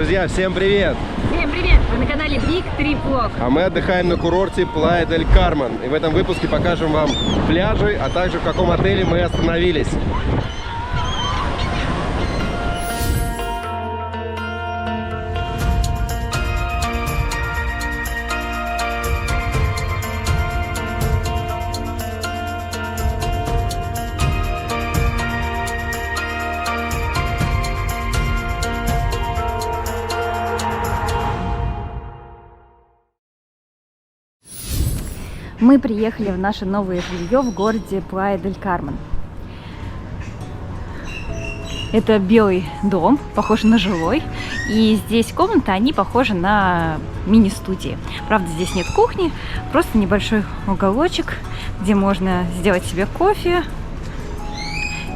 Друзья, всем привет! Всем привет! Вы на канале Big Trip Vlog. А мы отдыхаем на курорте Плая дель Кармен. И в этом выпуске покажем вам пляжи, а также в каком отеле мы остановились. Мы приехали в наше новое жилье в городе Плая дель Кармен. Это белый дом, похож на жилой. И здесь комнаты, они похожи на мини-студии. Правда, здесь нет кухни, просто небольшой уголочек, где можно сделать себе кофе.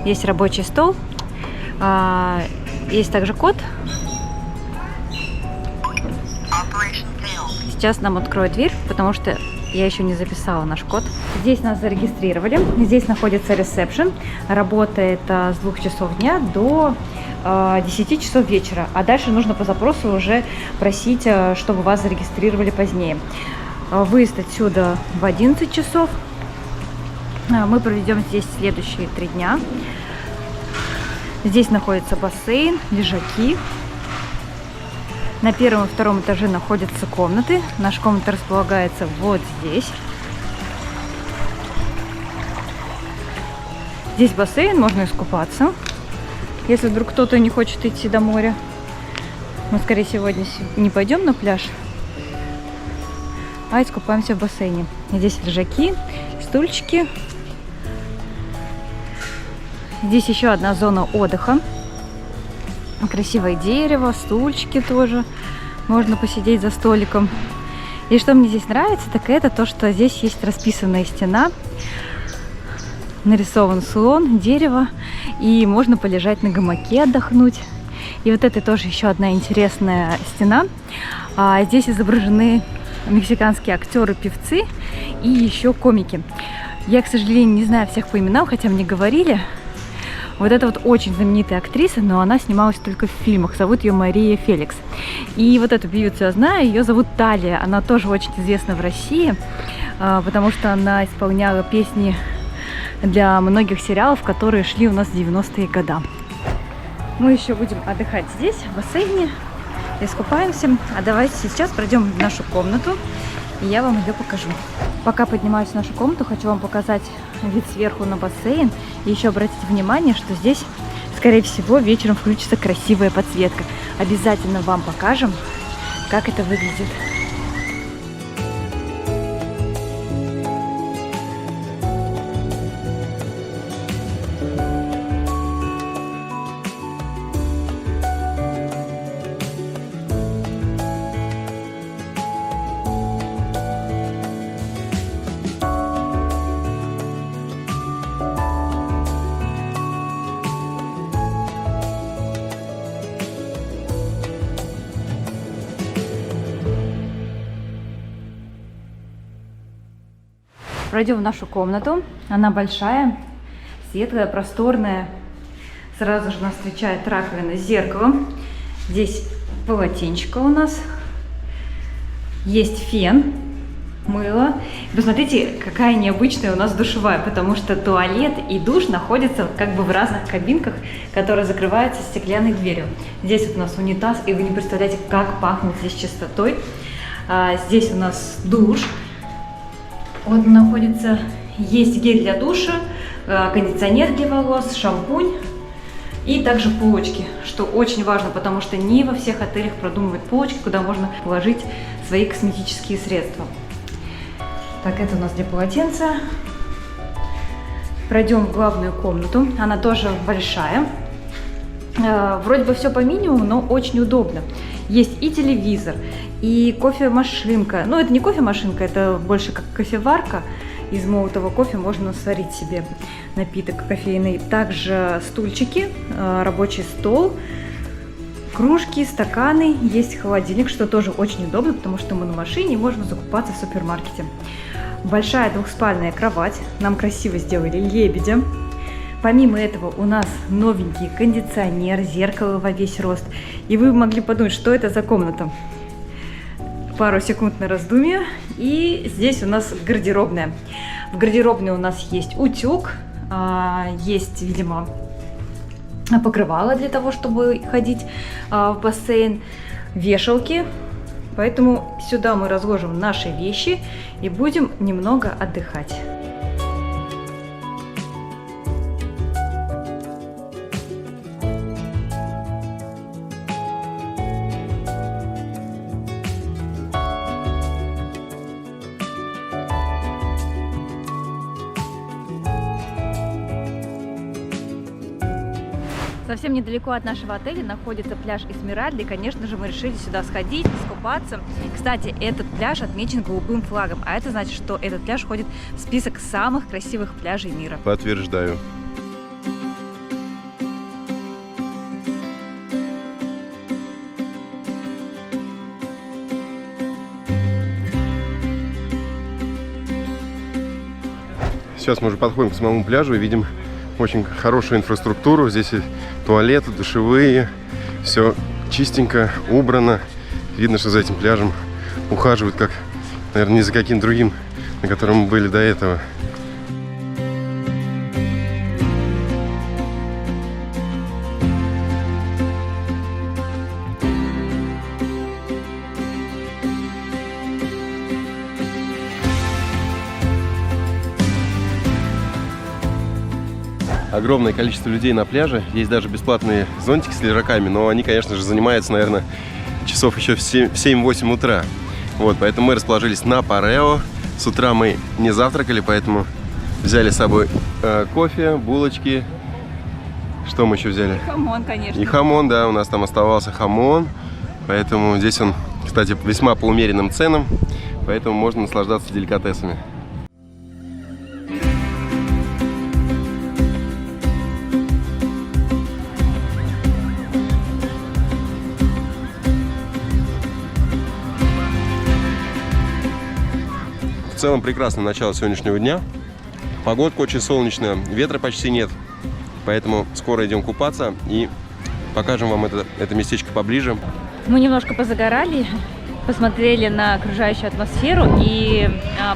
Есть рабочий стол. Есть также кот. Сейчас нам откроют дверь, потому что я еще не записала наш код. Здесь нас зарегистрировали. Здесь находится ресепшн. Работает с 2 часов дня до 10 часов вечера. А дальше нужно по запросу уже просить, чтобы вас зарегистрировали позднее. Выезд отсюда в 11 часов. Мы проведем здесь следующие 3 дня. Здесь находится бассейн, лежаки. На первом и втором этаже находятся комнаты. Наша комната располагается вот здесь. Здесь бассейн, можно искупаться. Если вдруг кто-то не хочет идти до моря. Мы, скорее, сегодня не пойдем на пляж, а искупаемся в бассейне. Здесь лежаки, стульчики. Здесь еще одна зона отдыха. Красивое дерево, стульчики тоже. Можно посидеть за столиком. И что мне здесь нравится, так это то, что здесь есть расписанная стена. Нарисован слон, дерево. И можно полежать на гамаке, отдохнуть. И вот это тоже еще одна интересная стена. Здесь изображены мексиканские актеры, певцы и еще комики. Я, к сожалению, не знаю всех по именам, хотя мне говорили. Вот это вот очень знаменитая актриса, но она снималась только в фильмах. Зовут ее Мария Феликс. И вот эту певицу я знаю, ее зовут Талия. Она тоже очень известна в России, потому что она исполняла песни для многих сериалов, которые шли у нас в 90-е годы. Мы еще будем отдыхать здесь, в бассейне, искупаемся. А давайте сейчас пройдем в нашу комнату, и я вам ее покажу. Пока поднимаюсь в нашу комнату, хочу вам показать вид сверху на бассейн. И еще обратите внимание, что здесь, скорее всего, вечером включится красивая подсветка. Обязательно вам покажем, как это выглядит. Пройдем в нашу комнату. Она большая, светлая, просторная. Сразу же нас встречает раковина с зеркалом. Здесь полотенчико у нас. Есть фен, мыло. Посмотрите, какая необычная у нас душевая, потому что туалет и душ находятся как бы в разных кабинках, которые закрываются стеклянной дверью. Здесь вот у нас унитаз, и вы не представляете, как пахнет здесь чистотой. Здесь у нас душ. Вот находится, есть гель для душа, кондиционер для волос, шампунь и также полочки, что очень важно, потому что не во всех отелях продумывают полочки, куда можно положить свои косметические средства. Так, это у нас для полотенца. Пройдем в главную комнату, она тоже большая. Вроде бы все по минимуму, но очень удобно. Есть и телевизор, и кофемашинка. Ну, это не кофемашинка, это больше как кофеварка. Из молотого кофе можно сварить себе напиток кофейный. Также стульчики, рабочий стол, кружки, стаканы. Есть холодильник, что тоже очень удобно, потому что мы на машине можем закупаться в супермаркете. Большая двухспальная кровать. Нам красиво сделали лебедя. Помимо этого у нас новенький кондиционер, зеркало во весь рост. И вы могли подумать, что это за комната. Пару секунд на раздумье. И здесь у нас гардеробная. В гардеробной у нас есть утюг, есть, видимо, покрывало для того, чтобы ходить в бассейн, вешалки. Поэтому сюда мы разложим наши вещи и будем немного отдыхать. Совсем недалеко от нашего отеля находится пляж Эсмеральда, и, конечно же, мы решили сюда сходить, искупаться. Кстати, этот пляж отмечен голубым флагом, а это значит, что этот пляж входит в список самых красивых пляжей мира. Подтверждаю. Сейчас мы уже подходим к самому пляжу и видим очень хорошую инфраструктуру. Здесь и туалеты, душевые, все чистенько, убрано. Видно, что за этим пляжем ухаживают, как, наверное, ни за каким другим, на котором мы были до этого. Огромное количество людей на пляже. Есть даже бесплатные зонтики с лежаками, но они, конечно же, занимаются, наверное, часов еще в 7-8 утра. Вот, поэтому мы расположились на Парео. С утра мы не завтракали, поэтому взяли с собой кофе, булочки. Что мы еще взяли? Хамон, конечно. И хамон, да, у нас там оставался хамон. Поэтому здесь он, кстати, весьма по умеренным ценам. Поэтому можно наслаждаться деликатесами. В целом прекрасное начало сегодняшнего дня. Погодка очень солнечная, ветра почти нет. Поэтому скоро идем купаться и покажем вам это местечко поближе. Мы немножко позагорали, посмотрели на окружающую атмосферу и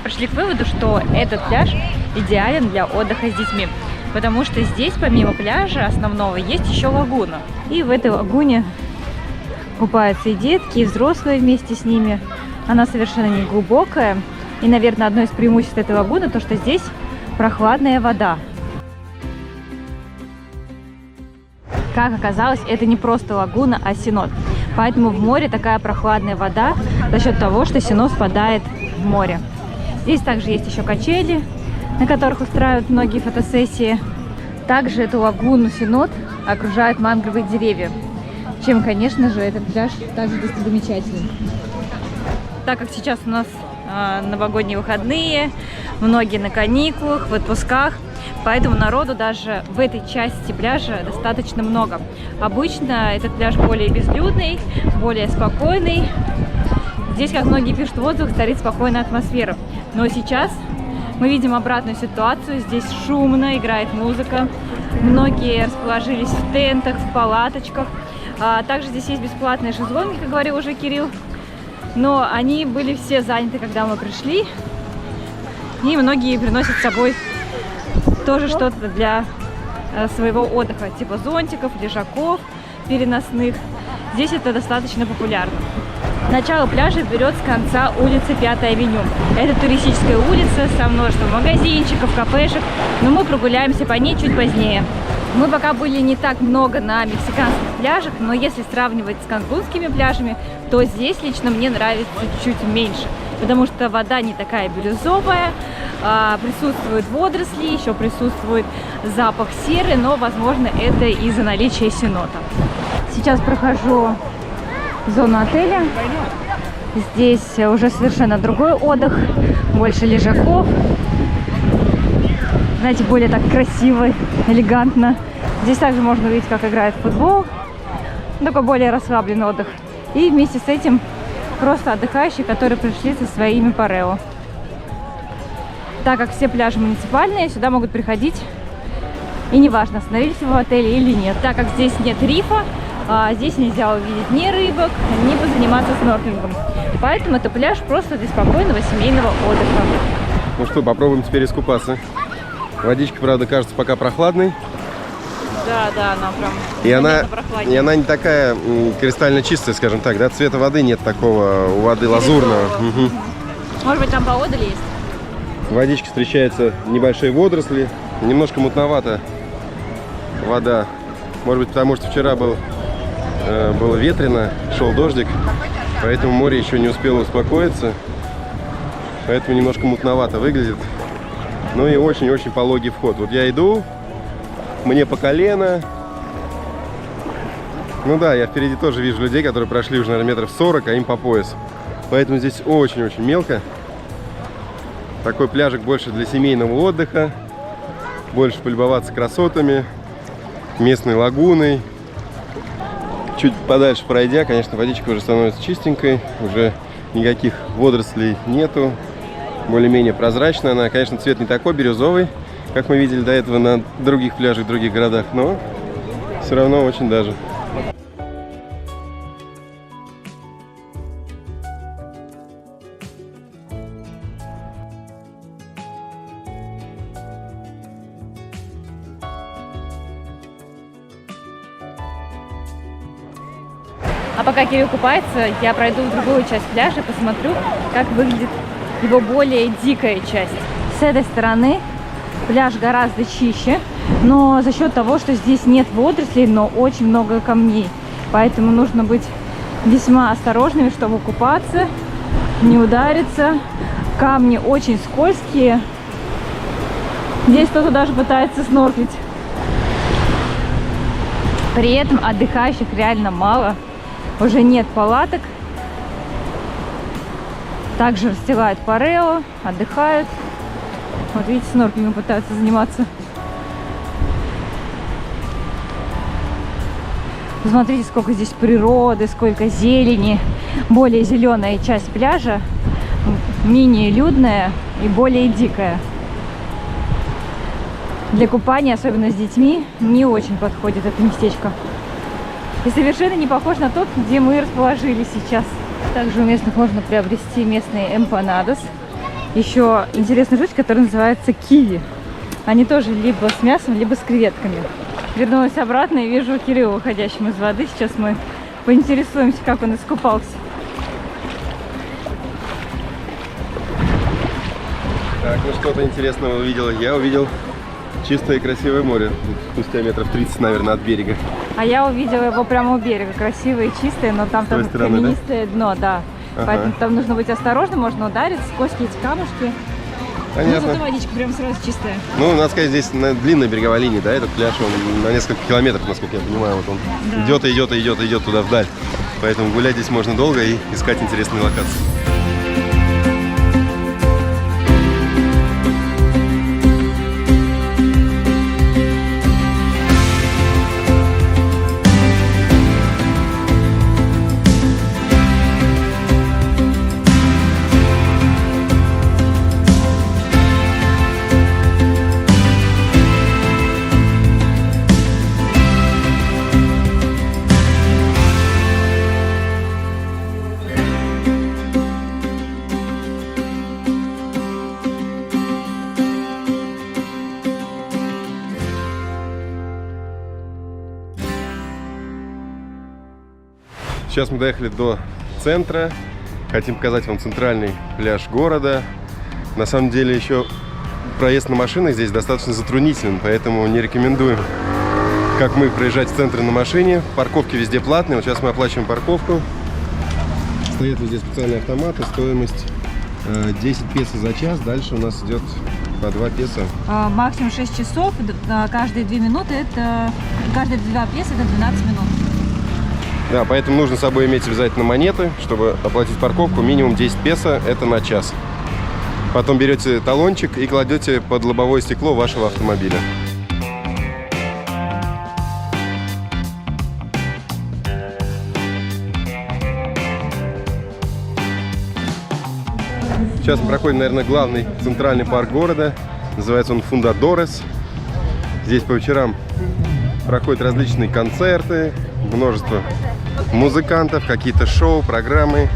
пришли к выводу, что этот пляж идеален для отдыха с детьми. Потому что здесь, помимо пляжа основного, есть еще лагуна. И в этой лагуне купаются и детки, и взрослые вместе с ними. Она совершенно не глубокая. И, наверное, одно из преимуществ этой лагуны то, что здесь прохладная вода. Как оказалось, это не просто лагуна, а сенот. Поэтому в море такая прохладная вода за счет того, что сенот впадает в море. Здесь также есть еще качели, на которых устраивают многие фотосессии. Также эту лагуну сенот окружают мангровые деревья, чем, конечно же, этот пляж также достопримечательный. Так как сейчас у нас новогодние выходные, многие на каникулах, в отпусках, поэтому народу даже в этой части пляжа достаточно много. Обычно этот пляж более безлюдный, более спокойный. Здесь, как многие пишут в отзывах, царит спокойная атмосфера. Но сейчас мы видим обратную ситуацию. Здесь шумно, играет музыка. Многие расположились в тентах, в палаточках. Также здесь есть бесплатные шезлонги, как говорил уже Кирилл. Но они были все заняты, когда мы пришли. И многие приносят с собой тоже что-то для своего отдыха, типа зонтиков, лежаков переносных. Здесь это достаточно популярно. Начало пляжа берет с конца улицы 5-я авеню. Это туристическая улица со множеством магазинчиков, кафешек, но мы прогуляемся по ней чуть позднее. Мы пока были не так много на мексиканских пляжах, но если сравнивать с канкунскими пляжами, то здесь лично мне нравится чуть меньше, потому что вода не такая бирюзовая, присутствуют водоросли, еще присутствует запах серы, но, возможно, это из-за наличия сенота. Сейчас прохожу зону отеля. Здесь уже совершенно другой отдых, больше лежаков. Знаете, более так красиво, элегантно. Здесь также можно увидеть, как играет в футбол. Только более расслабленный отдых. И вместе с этим просто отдыхающие, которые пришли со своими парео. Так как все пляжи муниципальные, сюда могут приходить И неважно, остановились вы в отеле или нет. Так как здесь нет рифа, здесь нельзя увидеть ни рыбок, ни позаниматься снорклингом. Поэтому это пляж просто для спокойного семейного отдыха. Ну что, попробуем теперь искупаться. Водичка, правда, кажется пока прохладной. Да, она прям И она не такая кристально чистая, скажем так, да? Цвета воды нет такого у воды лазурного. Угу. Может быть, там поодаль есть? В водичке встречаются небольшие водоросли. Немножко мутновата вода. Может быть, потому что вчера было ветрено, шел дождик. Поэтому море еще не успело успокоиться. Поэтому немножко мутновато выглядит. Ну и очень-очень пологий вход. Вот я иду, мне по колено. Ну да, я впереди тоже вижу людей, которые прошли уже, наверное, метров 40, а им по пояс. Поэтому здесь очень-очень мелко. Такой пляжик больше для семейного отдыха. Больше полюбоваться красотами, местной лагуной. Чуть подальше пройдя, конечно, водичка уже становится чистенькой. Уже никаких водорослей нету. Более-менее прозрачная. Она, конечно, цвет не такой бирюзовый, как мы видели до этого на других пляжах в других городах. Но все равно очень даже. А пока Кирилл купается, я пройду в другую часть пляжа, посмотрю, как выглядит его более дикая часть. С этой стороны пляж гораздо чище, но за счет того, что здесь нет водорослей, но очень много камней. Поэтому нужно быть весьма осторожными, чтобы купаться, не удариться. Камни очень скользкие. Здесь кто-то даже пытается снорклить. При этом отдыхающих реально мало. Уже нет палаток. Также расстилают парео, отдыхают. Вот видите, снорклингом пытаются заниматься. Посмотрите, сколько здесь природы, сколько зелени. Более зеленая часть пляжа, менее людная и более дикая. Для купания, особенно с детьми, не очень подходит это местечко. И совершенно не похож на тот, где мы расположились сейчас. Также у местных можно приобрести местные эмпанадос. Еще интересная штука, которая называется киви. Они тоже либо с мясом, либо с креветками. Вернулась обратно и вижу Кирилла, выходящим из воды. Сейчас мы поинтересуемся, как он искупался. Так, ну что-то интересного увидел. Я увидел чистое и красивое море. Спустя метров 30, наверное, от берега. А я увидела его прямо у берега. Красивое и чистое, но там каменистое дно, да. Ага. Поэтому там нужно быть осторожным, можно удариться, скользкие эти камушки. Понятно. Ну, зато водичка прям сразу чистая. Ну, надо сказать, здесь на длинной береговой линии, да, этот пляж, он на несколько километров, насколько я понимаю, вот он идет и идет и идет и идет туда вдаль. Поэтому гулять здесь можно долго и искать интересные локации. Сейчас мы доехали до центра. Хотим показать вам центральный пляж города. На самом деле еще проезд на машинах здесь достаточно затруднителен, поэтому не рекомендуем, как мы, проезжать в центр на машине. Парковки везде платные. Вот сейчас мы оплачиваем парковку. Стоят везде специальные автоматы. Стоимость 10 песо за час. Дальше у нас идет по 2 песо. Максимум 6 часов. Каждые 2 минуты это... Каждые 2 песо это 12 минут. Да, поэтому нужно с собой иметь обязательно монеты, чтобы оплатить парковку. Минимум 10 песо, это на час. Потом берете талончик и кладете под лобовое стекло вашего автомобиля. Сейчас мы проходим, наверное, главный центральный парк города. Называется он Фундадорес. Здесь по вечерам проходят различные концерты, множество музыкантов, какие-то шоу, программы.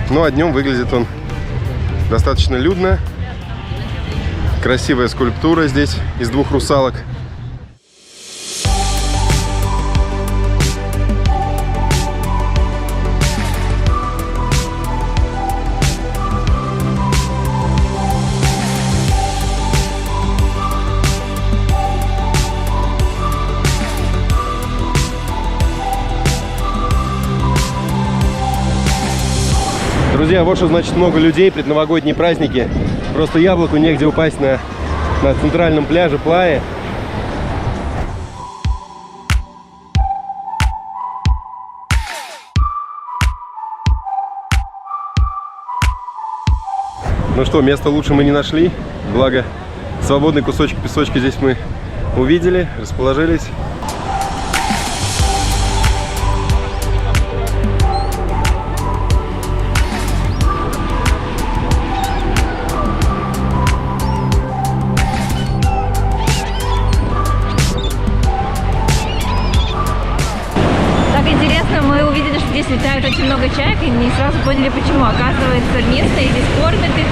Ну а днем выглядит он достаточно людно. Красивая скульптура здесь из 2 русалок. Друзья, вот что значит много людей, предновогодние праздники. Просто яблоку негде упасть на центральном пляже Плайи. Ну что, места лучше мы не нашли. Благо, свободный кусочек песочка здесь мы увидели, расположились. Здесь летает очень много чаек, и не сразу поняли почему. Оказывается, местные здесь кормят их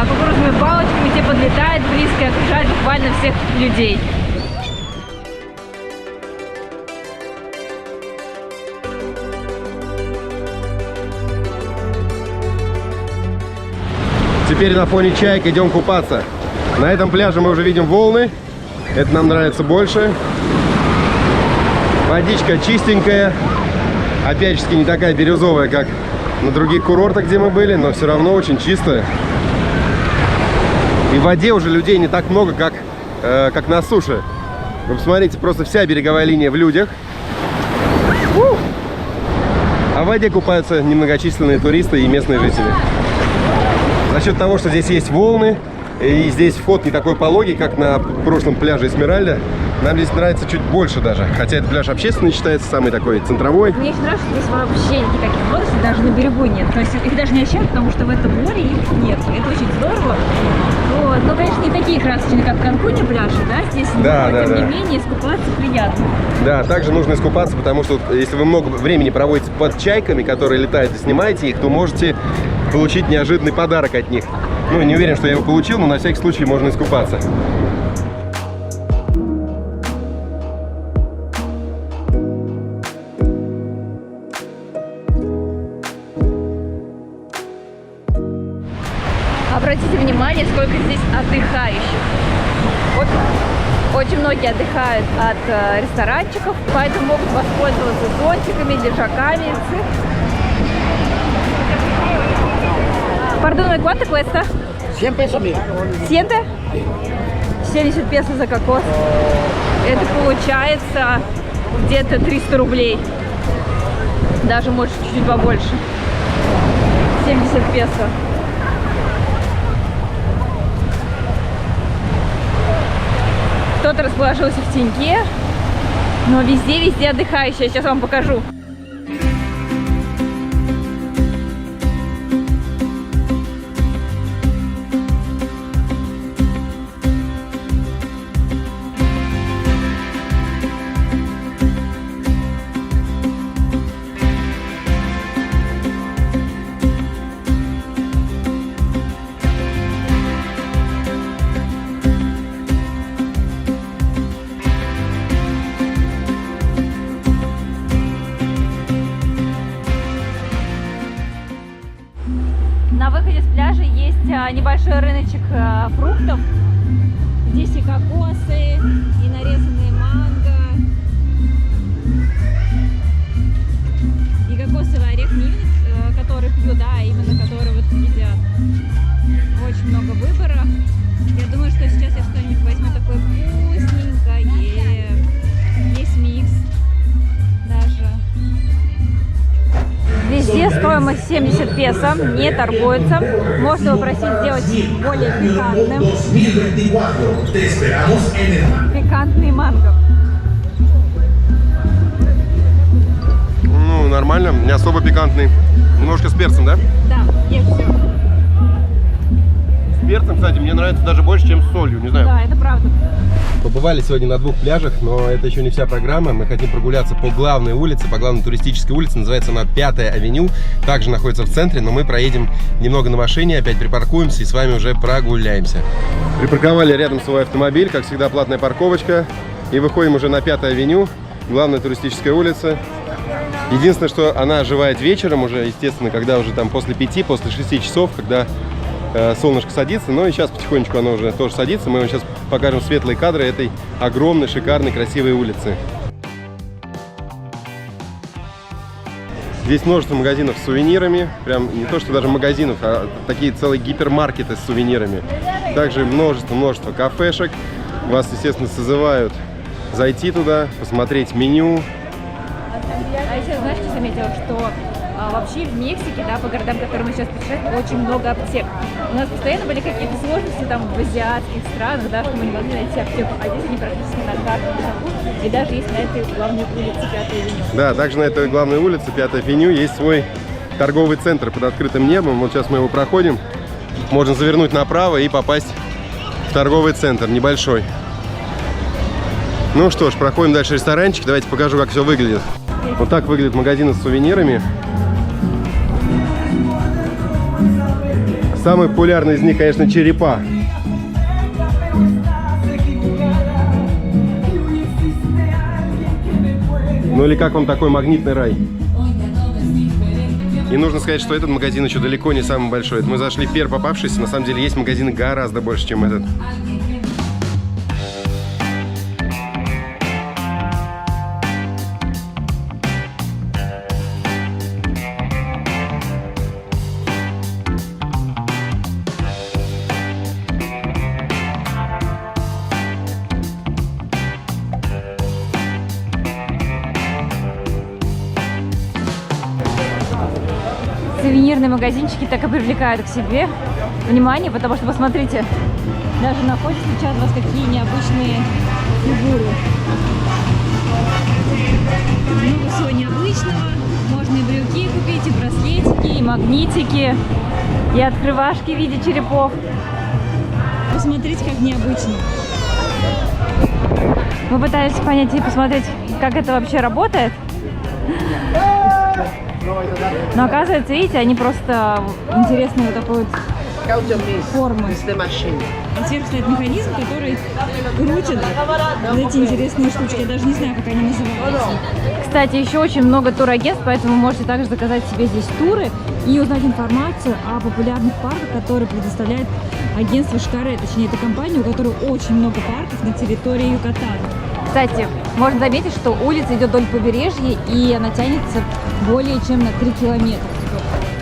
кукурузными палочками, те подлетают близко и окружают буквально всех людей. Теперь на фоне чаек идем купаться. На этом пляже мы уже видим волны. Это нам нравится больше. Водичка чистенькая. Опять же, не такая бирюзовая, как на других курортах, где мы были, но все равно очень чистая. И в воде уже людей не так много, как на суше. Вы посмотрите, просто вся береговая линия в людях. А в воде купаются немногочисленные туристы и местные жители. За счет того, что здесь есть волны, и здесь вход не такой пологий, как на прошлом пляже Эсмеральда, нам здесь нравится чуть больше даже. Хотя этот пляж общественный считается, самый такой центровой. Мне очень нравится, что здесь вообще никаких водорослей даже на берегу нет. То есть их даже не ощущают, потому что в этом море их нет. Это очень здорово. Вот. Но, конечно, не такие красочные, как в Канкуне пляжи, да, здесь. Да, но, да, тем не менее, искупаться приятно. Да, также нужно искупаться, потому что если вы много времени проводите под чайками, которые летают, и снимаете их, то можете получить неожиданный подарок от них. Ну, не уверен, что я его получил, но на всякий случай можно искупаться. Обратите внимание, сколько здесь отдыхающих. Вот очень многие отдыхают от ресторанчиков, поэтому могут воспользоваться зонтиками, лежаками. Perdón, ¿cuánto cuesta? 100 pesos, amigo. ¿100? 70 песо за кокос. Это получается где-то 300 рублей. Даже, может, чуть-чуть побольше. 70 песо. Кто-то расположился в теньке, но везде отдыхающие. Сейчас вам покажу. На выходе с пляжа есть небольшой рыночек фруктов. Здесь и кокосы, и нарезанные манго, и кокосовый орех мивникс, который пьют, да, именно который вот едят. Очень много выбора. Я думаю, что сейчас я что-нибудь возьму такое вкусненькое. Есть микс даже. Везде стоимость 70 песо, не торгуется. Можно попросить сделать более пикантным. Пикантный манго. Ну, нормально, не особо пикантный. Немножко с перцем, да? Да, есть все. С перцем, кстати, мне нравится даже больше, чем с солью, не знаю. Да, это правда. Побывали сегодня на 2 пляжах, но это еще не вся программа. Мы хотим прогуляться по главной улице, по главной туристической улице. Называется она 5-я авеню. Также находится в центре, но мы проедем немного на машине, опять припаркуемся и с вами уже прогуляемся. Припарковали рядом свой автомобиль, как всегда платная парковочка. И выходим уже на 5-ю авеню, главная туристическая улица. Единственное, что она оживает вечером уже, естественно, когда уже там после 5, после 6 часов, когда солнышко садится. Но и сейчас потихонечку оно уже тоже садится. Мы вам сейчас покажем светлые кадры этой огромной, шикарной, красивой улицы. Здесь множество магазинов с сувенирами. Прям не то, что даже магазинов, а такие целые гипермаркеты с сувенирами. Также множество кафешек. Вас, естественно, созывают зайти туда, посмотреть меню. А еще, знаешь, что заметила, что вообще в Мексике, да, по городам, которые мы сейчас путешествуем, очень много аптек. У нас постоянно были какие-то сложности там в азиатских странах, да, что мы не могли найти аптеку, а здесь они практически на каждом шагу, и даже есть на этой главной улице 5-й авеню. Да, также на этой главной улице 5-й авеню есть свой торговый центр под открытым небом. Вот сейчас мы его проходим. Можно завернуть направо и попасть в торговый центр небольшой. Ну что ж, проходим дальше ресторанчик. Давайте покажу, как все выглядит. Вот так выглядят магазины с сувенирами. Самый популярный из них, конечно, черепа. Ну или как вам такой магнитный рай? И нужно сказать, что этот магазин еще далеко не самый большой. Мы зашли в первый попавшийся. На самом деле есть магазины гораздо больше, чем этот. Сувенирные магазинчики так и привлекают к себе внимание, потому что, посмотрите, даже на входе встречают вас какие необычные фигуры. Много всего необычного. Можно и брелки купить, и браслетики, и магнитики, и открывашки в виде черепов. Посмотрите, как необычно. Мы пытались понять и посмотреть, как это вообще работает. Но оказывается, видите, они просто интересные вот такой вот формы. А сверху стоит механизм, который крутит вот эти интересные штучки. Я даже не знаю, как они называются. Кстати, еще очень много турагентств, поэтому вы можете также заказать себе здесь туры и узнать информацию о популярных парках, которые предоставляет агентство Xcaret. Точнее, это компания, у которой очень много парков на территории Юкатана. Кстати, можно заметить, что улица идет вдоль побережья, и она тянется более чем на 3 километра.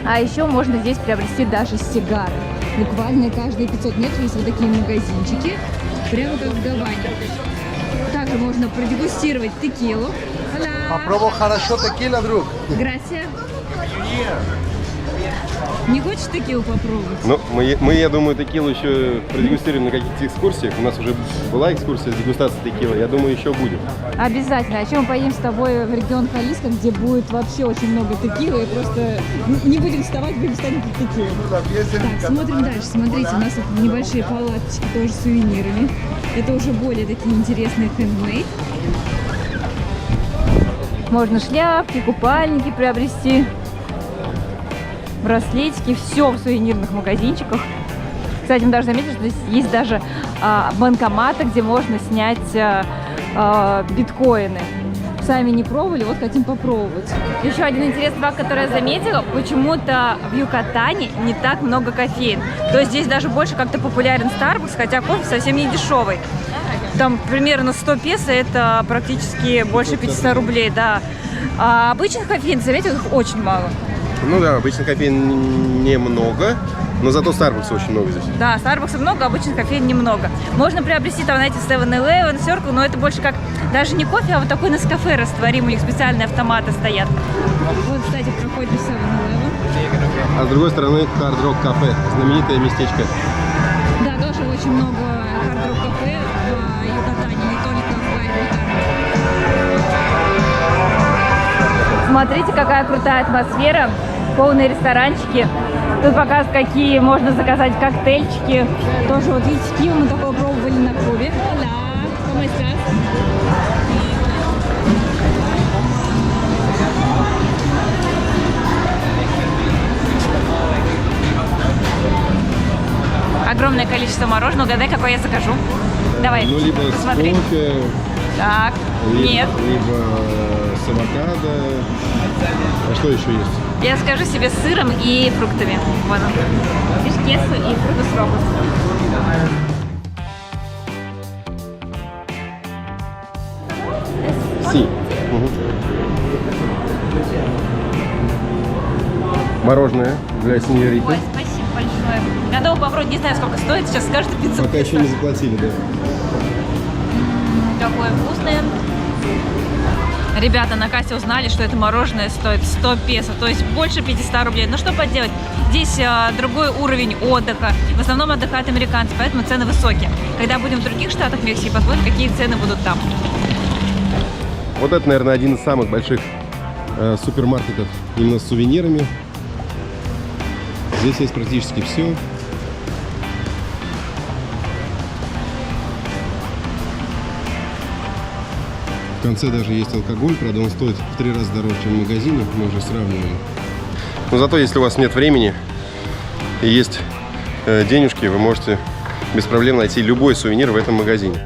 А еще можно здесь приобрести даже сигары. Буквально каждые 500 метров есть вот такие магазинчики, прямо как в Гаване. Также можно продегустировать текилу. Попробуй хорошо текила, друг. Грация. Не хочешь текилу попробовать? Ну, мы, я думаю, текилу еще продегустируем на каких-то экскурсиях. У нас уже была экскурсия с дегустацией текилы. Я думаю, еще будет. Обязательно. А еще мы поедем с тобой в регион Халиска, где будет вообще очень много текилы. И просто не будем вставать, будем ставить текилу. Так, смотрим дальше. Смотрите, у нас тут небольшие палаточки тоже с сувенирами. Это уже более такие интересные хендмейд. Можно шляпки, купальники приобрести. Браслетики, все в сувенирных магазинчиках. Кстати, мы даже заметили, что здесь есть даже банкоматы, где можно снять биткоины. Сами не пробовали, вот хотим попробовать. Еще один интересный факт, который я заметила, почему-то в Юкатане не так много кофеин. То есть здесь даже больше как-то популярен Starbucks, хотя кофе совсем не дешевый. Там примерно 100 песо, это практически больше 500 рублей, да. А обычных кофеин, заметил, их очень мало. Ну да, обычно кофеин немного, но зато Starbucks очень много здесь. Да, Starbucks много, обычных кофеин немного. Можно приобрести там, знаете, 7-Eleven, Circle, но это больше как даже не кофе, а вот такой Nescafe растворимый, у них специальные автоматы стоят. Вот, кстати, проходит 7-Eleven. А с другой стороны Hard Rock Cafe, знаменитое местечко. Да, тоже очень много Hard Rock Cafe в Юкатане, не только в Байбе. Смотрите, какая крутая атмосфера, полные ресторанчики. Тут показывают, какие можно заказать коктейльчики. Тоже вот видите, пиво мы такое пробовали на Кубе. Огромное количество мороженого. Угадай, какое я закажу. Давай, Ну, либо с посмотри. кофе, Так, нет. либо с авокадо. А что еще есть? Я закажу себе с сыром и фруктами. Вон он. Видишь, кесу и фрукты с рогом. Си. Мороженое для сеньориты. Ой, спасибо большое. Готова попробовать, не знаю, сколько стоит. Сейчас скажут 500 Пока еще не заплатили, да. Какое вкусное. Ребята на кассе узнали, что это мороженое стоит 100 песо, то есть больше 500 рублей. Но что поделать, здесь другой уровень отдыха. В основном отдыхают американцы, поэтому цены высокие. Когда будем в других штатах Мексики, посмотрим, какие цены будут там. Вот это, наверное, один из самых больших супермаркетов именно с сувенирами. Здесь есть практически все. В конце даже есть алкоголь, правда он стоит в 3 раза дороже, чем в магазине, мы уже сравниваем. Но зато если у вас нет времени и есть денежки, вы можете без проблем найти любой сувенир в этом магазине.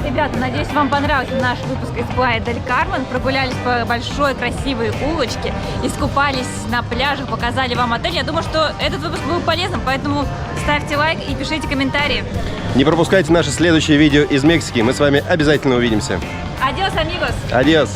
Ребята, надеюсь, вам понравился наш выпуск из Плая дель Кармен. Прогулялись по большой красивой улочке, искупались на пляжах, показали вам отель. Я думаю, что этот выпуск был полезным, поэтому ставьте лайк и пишите комментарии. Не пропускайте наши следующие видео из Мексики. Мы с вами обязательно увидимся. Адиос, амигос! Адиос!